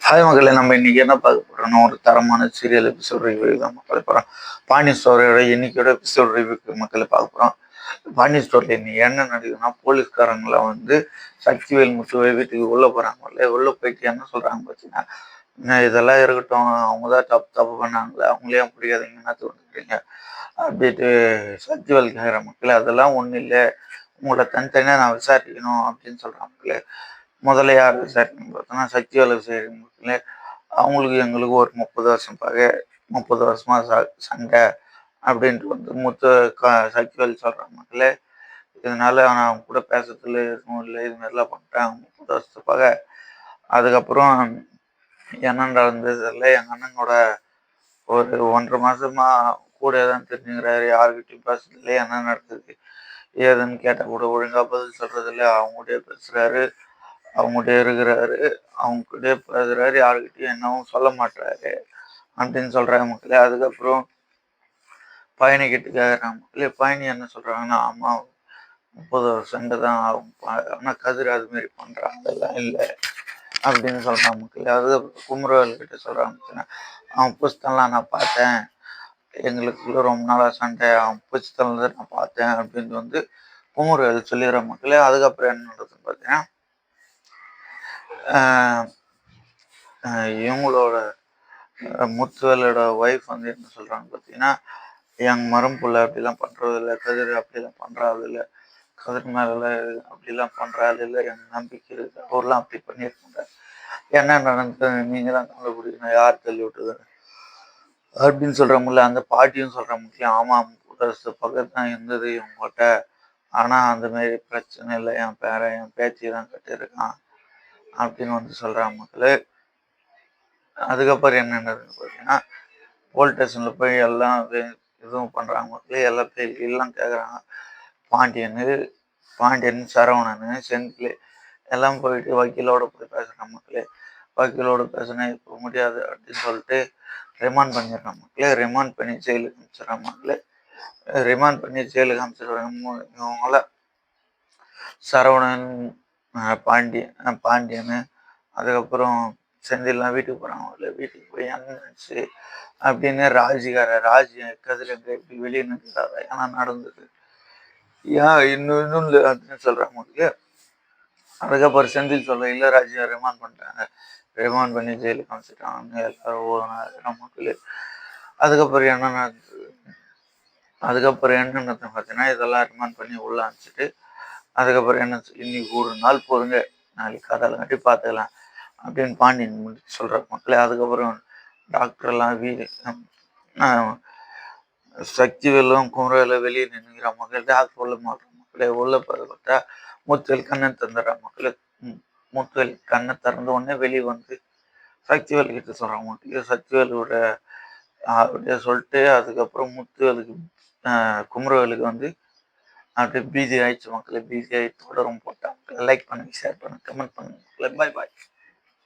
Hi மகளே, நம்ம இன்னைக்கு என்ன பார்க்க போறோம்னா ஒரு தரமான சீரியல் எபிசோட் ரிவ்யூ தான் மக்களை போகிறோம். பாண்டி ஸ்டோரியோட இன்னைக்கோட எபிசோட் ரிவ்யூக்கு மக்களை பார்க்க போகிறோம். பாண்டி ஸ்டோரியில் இன்னைக்கு என்ன நடக்குதுன்னா, போலீஸ்காரங்களை வந்து சக்திவேல் முத்துவை வீட்டுக்கு உள்ளே போகிறாங்கல்ல. உள்ளே போயிட்டு என்ன சொல்கிறாங்க பார்த்தீங்கன்னா, இதெல்லாம் இருக்கட்டும், அவங்க தான் தப்பு தப்பு பண்ணாங்களே, அவங்களே பிடிக்காதீங்கன்னா தோணுறீங்க அப்படின்ட்டு சக்திவேல் கேட்குற மக்களே. அதெல்லாம் ஒன்றும் இல்லை, உங்களை தனித்தனியாக நான் விசாரிக்கணும் அப்படின்னு சொல்கிறாங்க மக்களே. முதல்ல யார் விசாரிக்கணும் பார்த்தோன்னா சக்திவேல் விசாரிக்கல. அவங்களுக்கு எங்களுக்கு ஒரு 30 வருஷம் பகை, 30 வருஷமா சண்டை அப்படின்ட்டு வந்து சக்திவேல் சொல்கிறாங்க மக்களே. இதனால நான் அவங்க கூட பேசுறதுல எதுவும் இல்லை, இது மாதிரிலாம் பண்ணிட்டாங்க 30 வருஷத்து பகை. அதுக்கப்புறம் என்ன நடந்தது இல்லை, எங்கள் அண்ணனோட ஒரு 1.5 மாசமா கூட தான் தெரிஞ்சுக்கிறாரு, யாருக்கிட்டையும் பேசுறதில்லை. என்ன நடக்குது ஏதுன்னு கேட்டால் கூட ஒழுங்காக பதில் சொல்றதில்லை, அவங்ககிட்டயே பேசுகிறாரு, அவங்ககிட்ட இருக்கிறாரு, அவங்ககிட்டயே பேசுறாரு, யாருக்கிட்டையும் என்னவும் சொல்ல மாட்டாரு அப்படின்னு சொல்றாங்க மக்களே. அதுக்கப்புறம் பயணிக்கிட்டு கேட்குறாங்க மக்களே. பயணி என்ன சொல்றாங்கன்னா, ஆமா 30 சண்டை தான் ஆகும், ஆனால் கதிர் அது மாரி பண்றாங்க அதெல்லாம் இல்லை அப்படின்னு சொல்றாங்க மக்களே. அதுக்கப்புறம் குமரவேல் கிட்ட சொல்றாங்க, அவன் புஸ்தகம்லாம் நான் பார்த்தேன், எங்களுக்குள்ள ரொம்ப நாளாக சண்டை, அவன் புஸ்தகம் நான் பார்த்தேன் அப்படின்னு வந்து குமரவேல் சொல்லிடுற மக்களே. அதுக்கப்புறம் என்ன நடக்குதுன்னு பார்த்தீங்கன்னா, இவங்களோட முத்துவேலோட ஒய்ஃப் வந்து என்ன சொல்றாங்க பார்த்தீங்கன்னா, என் மரும்புள்ள அப்படிலாம் பண்றது இல்லை, கதிர் அப்படிலாம் பண்றாது இல்லை, கதிர் மேல அப்படிலாம் பண்றாது இல்லை, எனக்கு நம்பிக்கை இருக்கு, அவர்லாம் அப்படி பண்ணியிருக்காங்க, என்ன நடந்தது நீங்க தான் கண்டுபிடிக்கணும், யார் தள்ளி விட்டது அப்படின்னு சொல்றாங்கல்ல. அந்த பாட்டியும் சொல்ற முக்கியம், ஆமாம் பக்கத்து தான் இருந்தது இவங்ககிட்ட, ஆனா அந்த மாதிரி பிரச்சனை இல்லை, என் பேரன் என் பேத்தி தான் கட்டியிருக்கான் அப்படின்னு வந்து சொல்றாங்க மக்களே. அதுக்கப்புறம் என்னென்னதுன்னு பார்த்தீங்கன்னா, போலீஸ் ஸ்டேஷனில் போய் எல்லாம் இதுவும் பண்ணுறாங்க மக்களே. எல்லாம் எல்லாம் கேட்குறாங்க. பாண்டியன், சரவணன், செந்தில் எல்லாம் போயிட்டு வக்கீலோட போய் பேசுகிறாங்க மக்களே. வக்கீலோட பேசினா இப்போ முடியாது அப்படின்னு சொல்லிட்டு ரிமாண்ட் பண்ணிடுறாங்க மக்களே. ரிமாண்ட் பண்ணி ஜெயிலுக்கு அனுப்பிச்சிடுறாங்க மக்களே. ரிமாண்ட் பண்ணி ஜெயிலுக்கு அனுப்பிச்சிடுறாங்க. இவங்கள சரவணன், பாண்டியன் அதுக்கப்புறம் செந்தில்லாம் வீட்டுக்கு போகிறாங்க. வீட்டுக்கு போய் என்னாச்சு அப்படின்னு ராஜி கதில் எங்க எப்படி வெளியே நிற்கிறாரு, ஏன்னா நடந்தது ஏன் இன்னும் இல்லை அப்படின்னு சொல்கிறாங்க. அதுக்கப்புறம் செந்தில் சொல்ல, இல்லை ராஜியா ரிமாண்ட் பண்ணிட்டாங்க, ரிமாண்ட் பண்ணி ஜெயிலுக்கு அனுப்பிச்சிட்டாங்க எல்லாரும் ஓதுனா மக்கள். அதுக்கப்புறம் என்ன நடந்தது பார்த்தீங்கன்னா, இதெல்லாம் ரிமாண்ட் பண்ணி உள்ள அனுப்பிச்சிட்டு அதுக்கப்புறம் என்ன, இன்னைக்கு ஒரு நாள் போதுங்க, நாளைக்கு கதால கட்டி பார்த்துக்கலாம் அப்படின்னு பாண்டியன் முடிச்சு சொல்கிற மக்களே. அதுக்கப்புறம் டாக்டர் எல்லாம் சக்திவேலும் குமரவேலும் வெளியே நின்றுக்கிற மக்கள், டாக்டர் உள்ள மாட்டுற மக்களே. உள்ள பார்த்தா முத்துவேல் கண்ணை தந்துடுற மக்களே. முத்துவேல் கண்ணை திறந்த உடனே வெளியே வந்து சக்திவேல் கிட்ட சொல்கிறாங்க மக்களே. சக்திவேலோட அப்படியே சொல்லிட்டு அதுக்கப்புறம் முத்துவேலுக்கு குமரவேலுக்கு வந்து அப்படியே பீதி ஆயிடுச்சு மக்களே. பீதி ஆகி தொடரும் போட்டாங்க. லைக் பண்ணுங்க, ஷேர் பண்ணுங்க, கமெண்ட் பண்ணுங்க மக்களே. பாய் பாய்.